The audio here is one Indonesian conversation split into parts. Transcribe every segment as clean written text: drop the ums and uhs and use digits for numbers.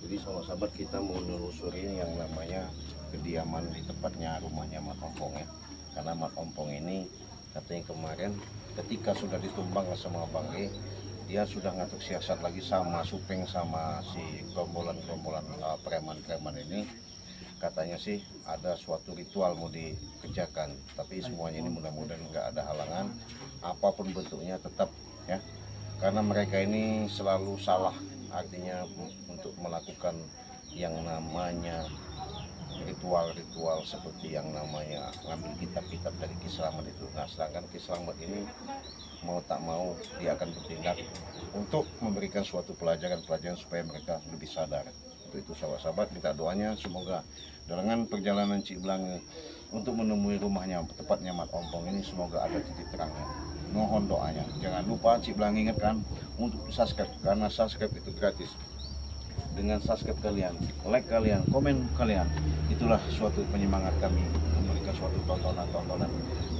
Jadi sahabat kita mau menelusuri yang namanya kediaman di tempatnya rumahnya Mat Ompong ya. Karena Mat Ompong ini katanya kemarin ketika sudah ditumbang sama Bang E, dia sudah ngatur siasat lagi sama Supeng sama si gerombolan-gerombolan preman-preman ini. Katanya sih ada suatu ritual mau dikerjakan, tapi semuanya ini mudah-mudahan nggak ada halangan apapun bentuknya tetap ya, karena mereka ini selalu salah, artinya untuk melakukan yang namanya ritual-ritual seperti yang namanya ngambil kitab-kitab dari Ki Slamet itu. Nah, sedangkan Ki Slamet ini mau tak mau dia akan bertindak untuk memberikan suatu pelajaran-pelajaran supaya mereka lebih sadar. Untuk itu sahabat-sahabat minta doanya semoga dengan perjalanan Cik Blange untuk menemui rumahnya tepatnya Mat Ompong ini semoga ada titik terangnya. Mohon doanya. Jangan lupa Cik Blange ingatkan untuk subscribe karena subscribe itu gratis. Dengan subscribe kalian, like kalian, komen kalian, itulah suatu penyemangat kami memberikan suatu tontonan-tontonan.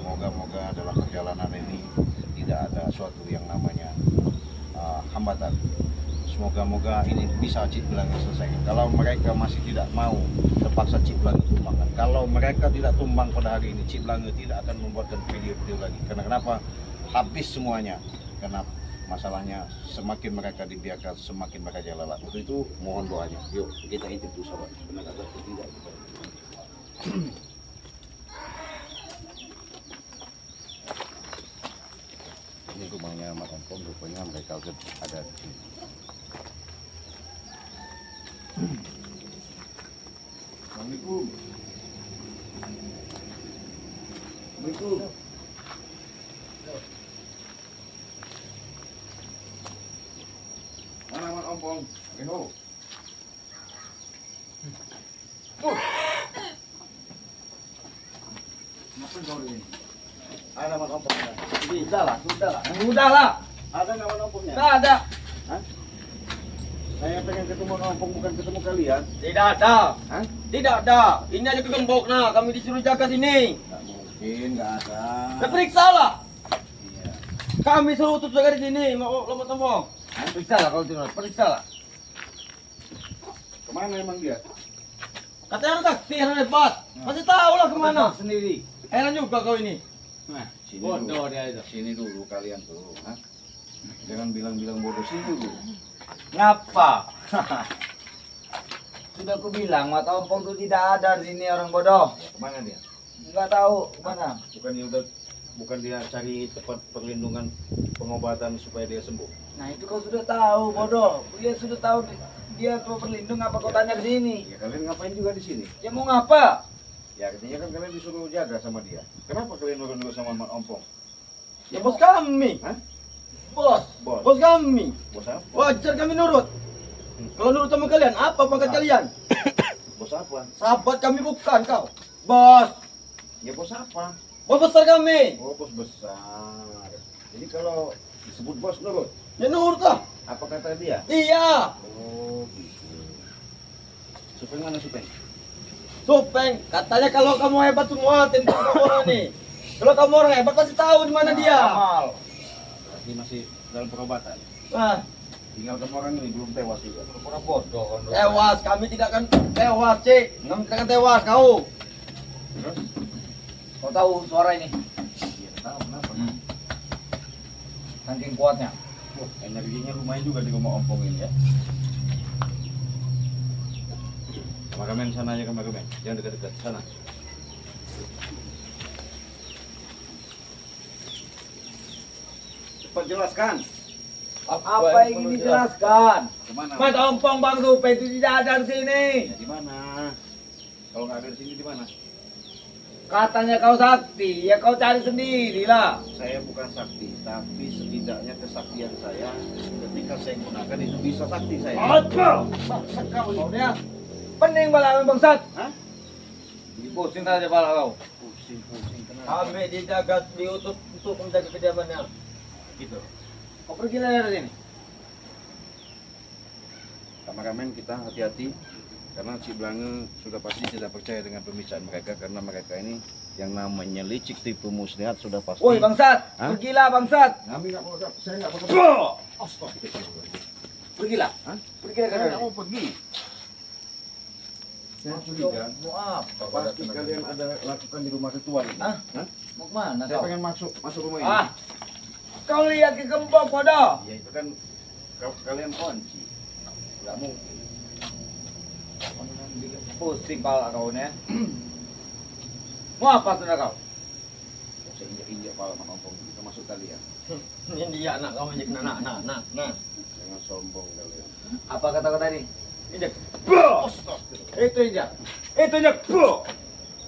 Moga-moga dalam perjalanan ini tidak ada suatu yang namanya hambatan. Semoga-moga ini bisa Cik Blange selesaikan. Kalau mereka masih tidak mau, terpaksa Cik Blange tumbangkan. Kalau mereka tidak tumbang pada hari ini, Cik Blange tidak akan membuatkan video-video lagi. Karena kenapa? Habis semuanya. Karena masalahnya semakin mereka dibiarkan, semakin mereka jalan. Untuk itu mohon doanya. Yuk kita intip dulu sahabat. Benar atau tidak? Ini rumahnya Mat Ompong, rupanya mereka ada di sini. Assalamualaikum. Assalamualaikum. Mana Mat Ompong? Ayo. Ngapain kau ini? Ada Mat Ompongnya? Udahlah. Ada nggak Mat Ompongnya? Nggak ada. Hah? Saya pengen ketemu Mat Ompong, bukan ketemu kalian. Tidak ada. Hah? Tidak ada. Ini aja kegembok nah. Kami disuruh jaga sini. Nggak mungkin, nggak ada. Periksa lah. Iya. Kami suruh tutup jaga di sini. Mau lompat tombong. Periksa lah kalau tidak. Periksa lah. Kemana emang dia? Katanya orang sakti yang hebat. Pasti tahu lah kemana. Sendiri. Heran juga kau ini. Nah, sini Bodoh dulu. dia itu. Sini dulu kalian tuh. Hah? Jangan bilang-bilang bodoh, sini dulu. Ngapa? Sudah aku bilang, Mat Ompong tuh tidak ada di sini orang bodoh. Ya, kemana dia? Enggak tahu kemana. Bukan dia cari tempat perlindungan pengobatan supaya dia sembuh. Nah itu kau sudah tahu bodoh. Dia sudah tahu dia tuh berlindung. Apa kau tanya ke sini? Ya kalian ngapain juga di sini? Ya mau ngapa? Ya artinya kan kalian disuruh jaga sama dia. Kenapa kalian nurut sama Mat Ompong? Ya bos kami. Hah? Bos. Bos. Bos kami. Bos apa? Wajar kami nurut. Kalau nurut sama kalian, apa pangkat kalian? Bos apa? Sahabat kami bukan kau. Bos. Ya bos apa? Bos besar kami. Oh bos besar. Jadi kalau disebut bos nurut. Ya nurut lah. Apa kata dia? Iya. Oh gitu. Supeng mana Supeng? Supeng. Katanya kalau kamu hebat semua tim kamu orang nih. Kalau kamu orang hebat pasti tahu di mana dia. Amal. Berarti masih dalam perobatan. Nah, Tinggal kamu orang ini belum tewas juga. pura bodoh. Tewas, kami tidak akan tewas, Cik. Kami tidak akan tewas kau. Terus? Kau tahu suara ini? Iya tahu kenapa? Saking kuatnya. Wah, energinya lumayan juga di rumah Ompong ini ya. Kameramen sana aja kameramen, jangan dekat-dekat sana. Cepat jelaskan. Apa yang ingin dijelaskan? Kemana? Mat Ompong Bang Supeng itu tidak ada di sini. Ya, di mana? Kalau nggak ada di sini di mana? Katanya kau sakti, ya kau cari sendirilah. Saya bukan sakti, tapi setidaknya kesaktian saya ketika saya gunakan itu bisa sakti saya. Apa? Bangsat kau Kau ini. dia pening bala bangsat. Hah? Pusing saja bala kau. Pusing kenapa? Kami dijaga diutus untuk menjaga kediamannya. Gitu. Kau pergi dari sini. Kameramen kita hati-hati karena Cik Blange sudah pasti tidak percaya dengan pembicaraan mereka karena mereka ini yang namanya licik tipu muslihat sudah pasti. Woi bangsat, Hah? pergilah bangsat. Kami nggak mau, saya nggak mau. Astagfirullah. Pergilah. Hah? Pergilah Saya dari nggak sini. mau pergi. Saya curiga. Mau apa? Pasti kalian ada lakukan di rumah ritual ini. Hah? Hah? Mau kemana Saya kau? pengen masuk rumah ini. Ah, kau lihat ke gembok bodoh. Ya itu kan kalian kunci. Nggak mungkin. Pusing pala kau nih. Mau apa sudah kau? Saya injak-injak pala Ompong. Kita masuk kalian. Ini dia anak kau injek nah. Jangan sombong kalian. Apa kata kau tadi? Injek. Itu injak. Itu injak.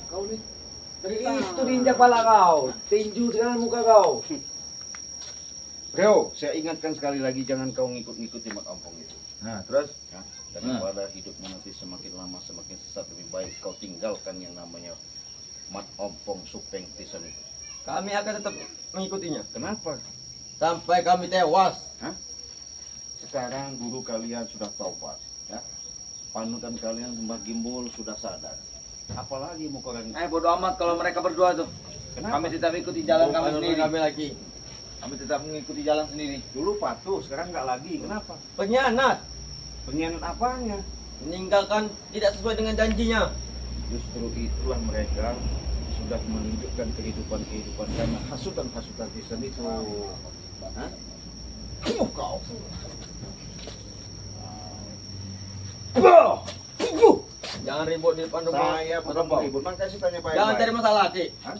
Kau nih. Itu diinjak pala kau. Tinju sekali muka kau. Reo, saya ingatkan sekali lagi jangan kau ngikut-ngikuti Mat Ompong itu. Nah, terus Ya, daripada hidupmu nanti semakin lama semakin sesat, lebih baik kau tinggalkan yang namanya Mat Ompong Supeng Tisen itu. kami akan tetap mengikutinya Kenapa? sampai kami tewas. Hah? Sekarang guru kalian sudah taubat, ya. Panutan kalian Mbah Gimbul sudah sadar. Apalagi mau kalian? Bodo amat kalau mereka berdua tuh. Kenapa? Kami tetap ikuti jalan Oh, kami menurut sendiri. kami lagi. Kami tetap mengikuti jalan sendiri. Dulu patuh, sekarang nggak lagi. Kenapa? Pengkhianat, Pengkhianat apanya? meninggalkan tidak sesuai dengan janjinya. Justru itulah mereka sudah menunjukkan kehidupan karena hasutan Tisen itu. Hah? Kau. Jangan ribut di depan rumah. Saya bukan mau ribut, makanya saya tanya Pak. Jangan cari masalah, Cik. Hah?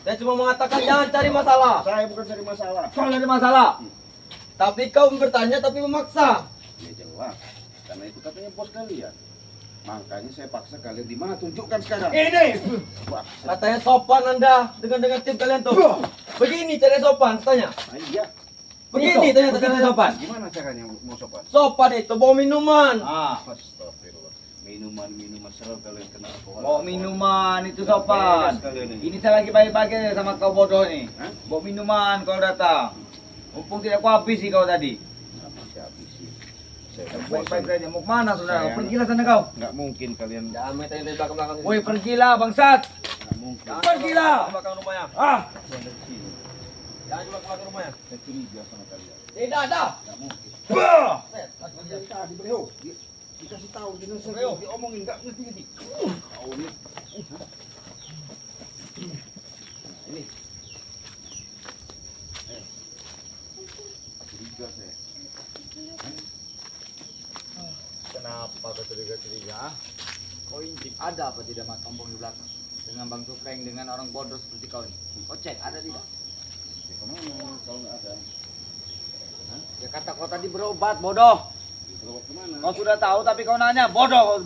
Saya cuma mengatakan jangan cari masalah. Saya bukan cari masalah. Kau cari masalah. Tapi kau bertanya tapi memaksa. Ya jelas, karena itu katanya bos kalian. Makanya saya paksa kalian di mana? Tunjukkan sekarang. Ini Wah, katanya sopan Anda dengan tim kalian tuh. Begini cara sopan, tanya. nah, iya. Begini ternyata cara sopan. Gimana caranya mau sopan? Sopan itu bawa minuman. Astagfirullah. Minuman selalu kalian kena alkohol. Bawa minuman itu sopan. Bebas kalian ini. Ini saya lagi baik-baik sama kau bodoh nih. Hah? Bawa minuman kalau datang. Mumpung tidak kau habisi kau tadi. Apa sih habisi? Saya udah Baik-baik bosan. saja. Mau kemana saudara? Sayang. Pergilah sana kau. Nggak mungkin kalian. Jangan main tanya dari belakang-belakang. Woi, pergilah bangsat. Nggak mungkin. Pergilah. Belakang rumahnya. Ah, Saya dari sini. jangan coba ke belakang rumahnya. Saya curiga sama kalian. Tidak ada. Nggak mungkin. Bah. Dari tadi beliau dikasih tahu dengan saya Beliau. diomongin nggak ngerti. Tahu nih. Ini. Curiga saya. Kenapa kau curiga-curiga? Kau intip ada apa tidak Mat Ompong di belakang? Dengan Bang Supeng, dengan orang bodoh seperti kau ini. Kau cek ada tidak? Ya, kemana kalau nggak ada? Ya kata kau tadi berobat bodoh. Berobat kemana? Kau sudah tahu tapi kau nanya bodoh.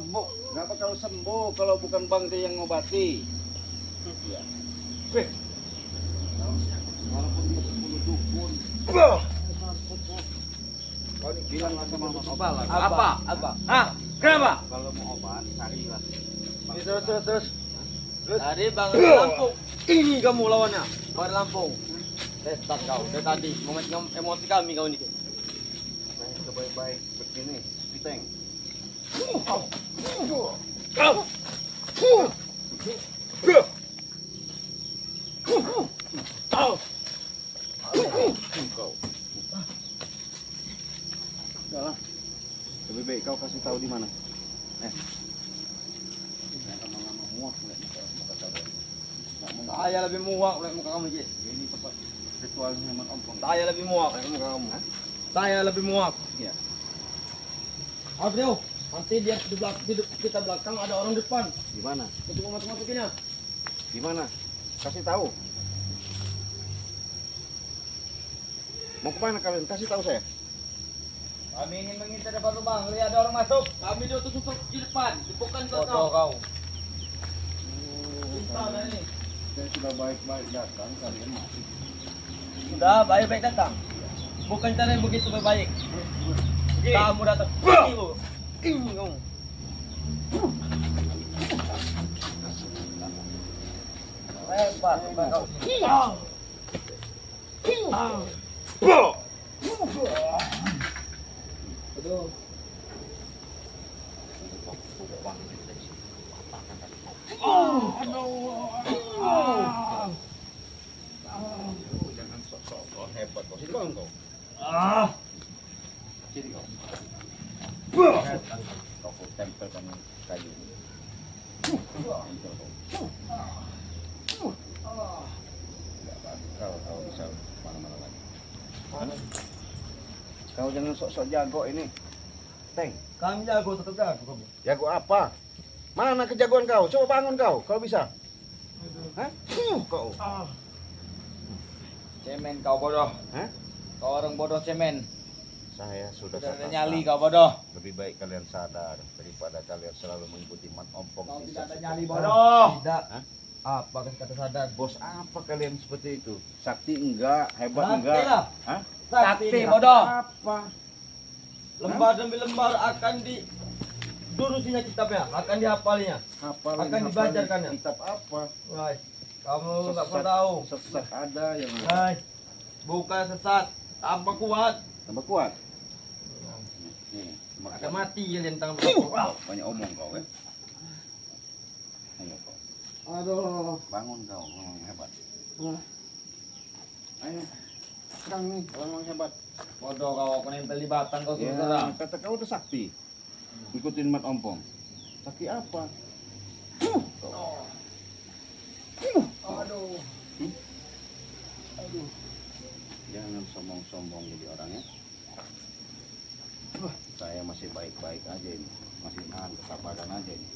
Kenapa kalau sembuh kalau bukan Bang Teh yang ngobati? Ya. Walaupun dia 10 dukun. Kau ini bilang sama Mas Obat lah. Apa? Hah? Kenapa? Kalau mau obat, carilah. Terus. Tadi Bang Lampung. Ini kamu lawannya. Bang Lampung. Setan kau. Dari tadi memegang emosi kami kau ini. Saya udah baik-baik begini, Piteng. Kau. Udahlah. Lebih baik kau kasih tahu di mana. Jangan lama-lama muak lihat muka kalian. Nggak mungkin. Saya lebih muak oleh muka kamu, Ji. Ini tempat ritualnya Mat Ompong. Saya lebih muak oleh muka kamu. Saya lebih muak. Iya. Bro, nanti dia di belakang, kita belakang ada orang depan. Di mana? Untuk masuk-masukinnya. Di mana? Kasih tahu. Mau kemana kalian? Kasih tahu saya. Kami ingin mengintai depan rumah, lihat ada orang masuk. Kami dia tutup di depan, bukan ke kau. Cinta dah ini. Saya sudah baik-baik datang, kalian masih. Sudah baik-baik datang. Bukan cara yang begitu baik. Kamu datang. Ini kamu. Hebat, kau. Aduh. Jangan sok-sok hebat kau. Sini kau. Sini kau. Kau tempelkan kayu ini. Nggak bakal kau bisa mana-mana lagi. Kau jangan sok-sok jago ini. Teng, Kami jago, tetap jago kamu. jago apa? Mana kejagoan kau? Coba bangun kau, kalau bisa. Hah? Kau. Cemen kau bodoh. Hah? Kau orang bodoh cemen. Saya sudah Sudah ada katakan, nyali kau bodoh. lebih baik kalian sadar daripada kalian selalu mengikuti mat ompong. Kau di tidak ada satu- nyali bodoh. Tidak. Hah? Apa kata sadar? Bos apa kalian seperti itu? Sakti enggak, hebat Sakti enggak? lah. Hah? Sakti bodoh. Apa? Lembar demi lembar akan durusinya kitabnya, akan dihafalnya. Hafalan Akan hafalan dibelajarkannya. Kitab apa? Wah, kamu nggak Sesat. pernah tahu. Sesat ada yang Hai, bukan sesat, tambah kuat. tambah kuat. Nih, Akan mati kalian tangan banyak omong kau ya. Ayo kau. Aduh. Bangun kau, memang hebat. Ayo. Serang nih, kau memang hebat. Bodoh kau, aku nempel di batang kau Ya, sudah. kata kau udah sakti. Ikutin mat ompong. Sakti apa? Kau. Aduh. Jangan sombong-sombong jadi orang ya. Saya masih baik-baik aja ini. Masih nahan kesabaran aja ini.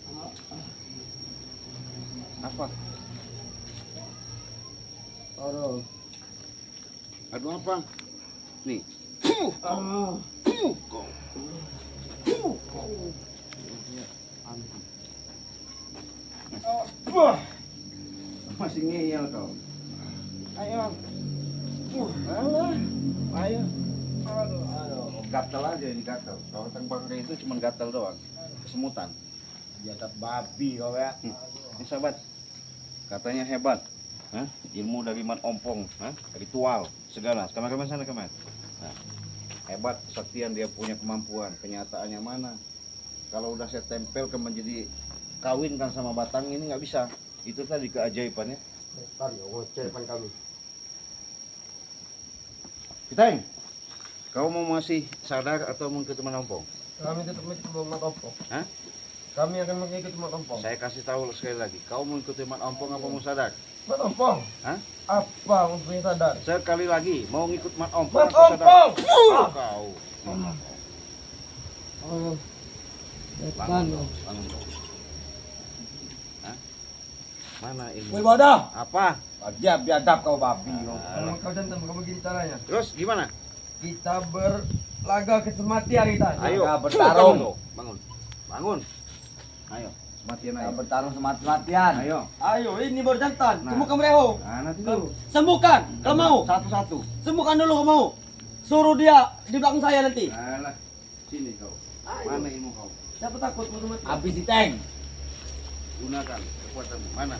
Apa? Aduh. Aduh apa? Nih. Masih ngeyel kau. Ayo. Ayo. Gatal aja ini gatal. Kalau tentang itu cuma gatal doang. Kesemutan. Jatah babi kau ya. Ini sahabat. Katanya hebat. Hah? Ilmu dari mat ompong, hah? Ritual, segala. Kamar-kamar sana kamar. Nah, hebat kesaktian dia punya kemampuan. Kenyataannya mana? Kalau udah saya tempelkan menjadi kawinkan sama batang ini nggak bisa. Itu tadi keajaibannya. Ntar ya, ngoceh depan kami. Kiteng, kau mau masih sadar atau mengikuti mat ompong? Kami tetap mengikuti mat ompong. Hah? Kami akan mengikuti mat ompong. Saya kasih tahu sekali lagi. Kau mau ikuti mat ompong apa mau sadar? Mat ompong. Hah? Apa untuk yang sadar? Sekali lagi, mau ngikut mat ompong Mat apa sadar? ompong. Kau. Oh. Bangun kau, bangun kau. Hah? Mana ini? Woi bodoh. Apa? Dia biadab kau babi kau. Kalau kau jantan, kamu begini caranya. Terus gimana? Kita berlaga ke sematian kita. Ayo, Nah, bertarung. bangun, bangun, bangun. Ayo, sematian Kita ayo. bertarung semati-matian. Ayo. Ayo, ini baru jantan. Nah. Sembuhkan Reho. Nah, nanti dulu. Sembuhkan, kalau mau. Satu-satu. Sembuhkan dulu kalau mau. Suruh dia di belakang saya nanti. Alah, sini kau. Mana ilmu kau? Siapa takut mau mati? Habis di tank. Gunakan kekuatanmu. Mana?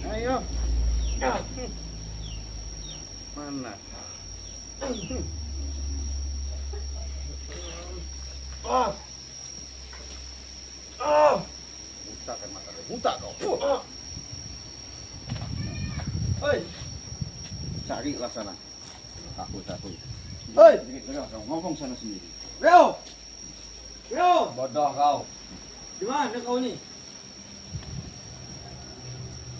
Ayo. Mana? Buta kan mata kau. Buta kau. Hei, Carilah sana. Aku satu. hei, Dengar kau ngomong sana sendiri. Reho. Reho, Bodoh kau. di mana kau nih?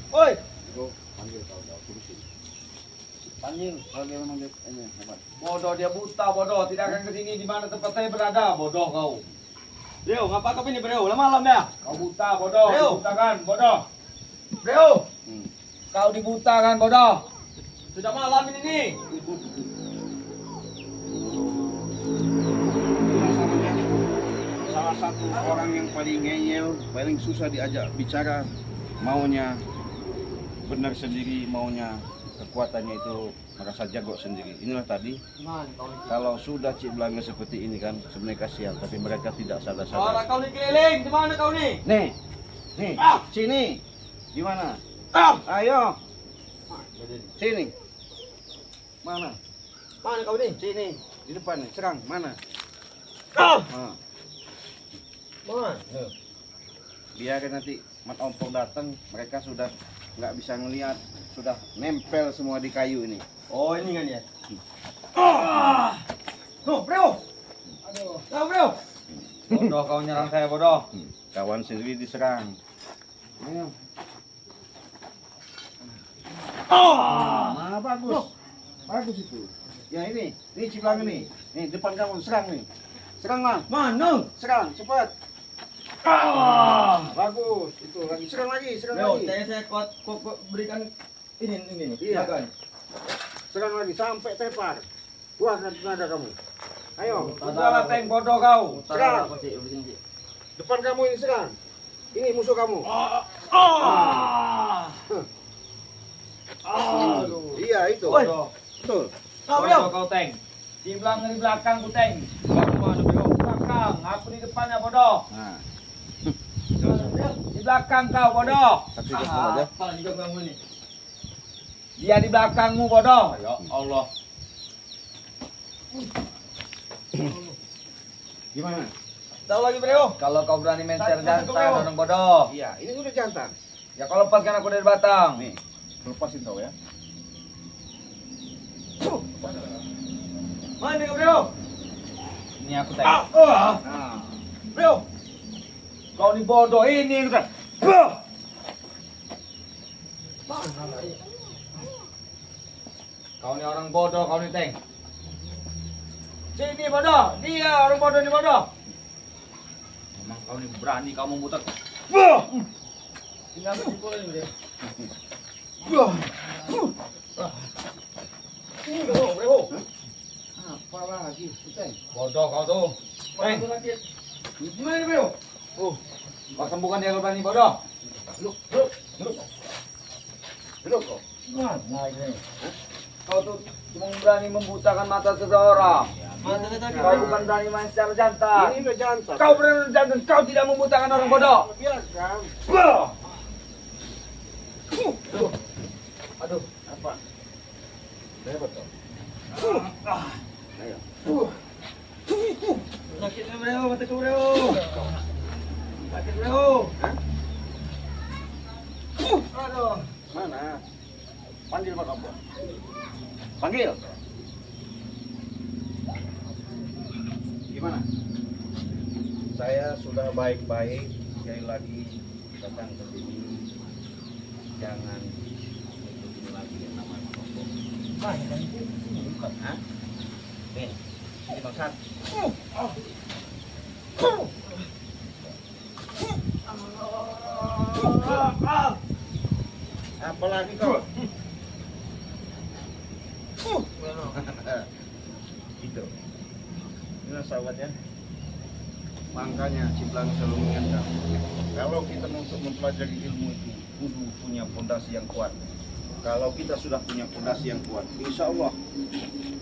Oi, Kau panggil kau turusin. Panggil kalau dia manggil ini hebat. Bodoh dia buta bodoh. Tidak akan kesini di mana tempat saya berada. Bodoh kau. Reho, ngapa kau ini Reho? Lama-lama ya? Kau buta bodoh. Ayo. Dibutakan bodoh. Reho, Hmm. Kau dibutakan bodoh. sudah malam ini nih. Salah satu orang yang paling ngeyel, paling susah diajak bicara, maunya benar sendiri, maunya kekuatannya itu merasa jago sendiri. Inilah tadi, Mana kau nih? kalau sudah Cik Belanga seperti ini kan sebenarnya kasihan, tapi mereka tidak Suara sadar-sadar. kau nih keliling, di mana kau nih? Nih, sini, di mana? Ah! Ayo, sini. Mana? Mana kau nih? Sini, di depan nih, serang, mana? Ah! Nah, Mana? biarkan nanti mat ompong datang, mereka sudah nggak bisa ngelihat, sudah nempel semua di kayu ini. Oh, ini kan ya. Ah! Tuh, Bro. Aduh. Nah, Bro. Bodoh kau nyerang saya bodoh. Kawan sendiri diserang. Ayo. Nah, bagus. Bagus itu. Ya ini Ciblang ini. Nih depan kamu serang nih. Serang lah. Mana? Serang cepat. Bagus. Itu lagi serang lagi, serang Bro, lagi. saya kuat berikan ini nih. Iya. Silakan. Serang lagi sampai tepar. Wah, nada kamu. Ayo. Sudahlah Teng, bodoh kau. Serang. Depan kamu ini serang. Ini musuh kamu. Iya itu. Woi. Betul. Bodoh kau Teng. Ciblang di belakang ku Teng. Belakang, aku di depannya bodoh. Nah, Di belakang kau bodoh. kasih ke aja. Apa juga kamu ini? Dia di belakangmu bodoh. Ya Allah. Gimana? Tahu lagi, Bro. Kalau kau berani main Tahan, jantan tahan, orang bodoh. Iya, ini udah jantan. Ya kau lepaskan aku dari batang. Nih, lepasin kau ya. Mana nih, Bro? Ini aku Teng. Nah, Bro. Kau ini bodoh ini aku Teng. Kau ini orang bodoh, kau ini Teng. Sini bodoh, dia orang bodoh ini bodoh. Memang kau ini berani kamu muter. Tinggal dipukul ini, Bro. apa lagi? Teng. Bodoh kau tuh. Teng, Gimana nih, Bro? kau sembuhkan dia kalau berani bodoh. Duduk kau. Mana ini? Kau tuh cuma berani membutakan mata seseorang. Mana tadi? Kau bukan berani main secara jantan. Ini udah jantan. Kau berani jantan, kau tidak membutakan orang bodoh. Biarkan. Aduh, Apa? Hebat kau. Ayo. Sakitnya, Bro. Mataku, Bro. Sakit, Bro. Aduh. Mana? Panggil Pak Kampung. Panggil. Gimana? Saya sudah baik-baik. Sekali lagi datang ke sini. Jangan ikutin lagi yang namanya Pak Kampung. Mana ini? Bukan, ha? Nih, ini bangsat. Apalagi kau? Gitu. Ini sahabat ya. Makanya Ciblang selalu mengingatkan, kalau kita untuk mempelajari ilmu itu kudu punya fondasi yang kuat. Kalau kita sudah punya fondasi yang kuat, insya Allah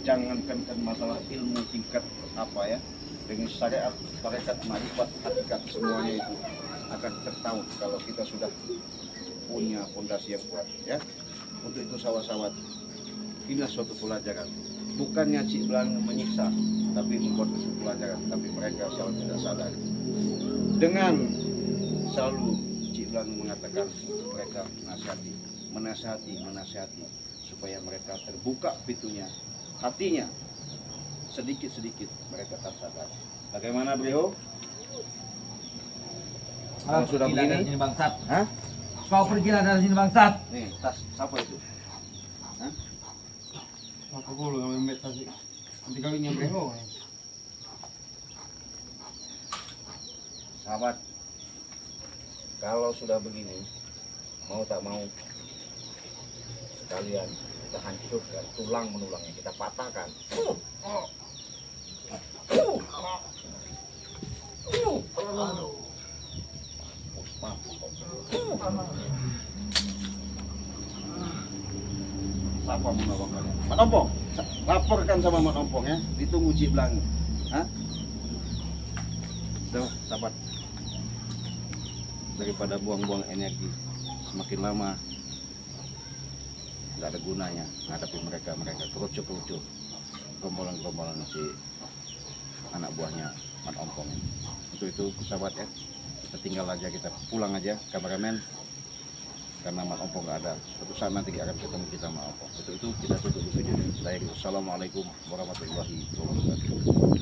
jangankan masalah ilmu tingkat apa ya, dengan syariat, tarekat, marifat, hakikat semuanya itu akan tertaut kalau kita sudah punya fondasi yang kuat ya. Untuk itu sahabat-sahabat, inilah suatu pelajaran. Bukannya Ciblang menyiksa, tapi membuat suatu pelajaran, tapi mereka selalu tidak sadar. Dengan selalu Ciblang mengatakan mereka menasihati supaya mereka terbuka pintunya, hatinya, sedikit-sedikit mereka tersadar. Bagaimana beliau? Kalau sudah Pergilah dari begini, sini bangsat. hah? Kau pergilah dari sini bangsat. Nih, tas siapa itu? Hah? Aku belum ngambil tadi. Nanti kalinya, Bro. Sahabat, kalau sudah begini, mau tak mau, sekalian kita hancurkan tulang menulangnya, kita patahkan. Siapa menolong kalian? Mat Ompong, laporkan sama Mat Ompong ya, ditunggu Ciblang. Hah? Udah, sahabat. Daripada buang-buang energi, semakin lama nggak ada gunanya menghadapi mereka kerucut gombolan si anak buahnya Mat Ompong. Untuk itu sahabat ya, kita tinggal aja, kita pulang aja kameramen, karena Mat Ompong nggak ada. Suatu saat nanti akan ketemu kita Mat Ompong. Untuk itu kita tutup video ini. Assalamualaikum warahmatullahi wabarakatuh.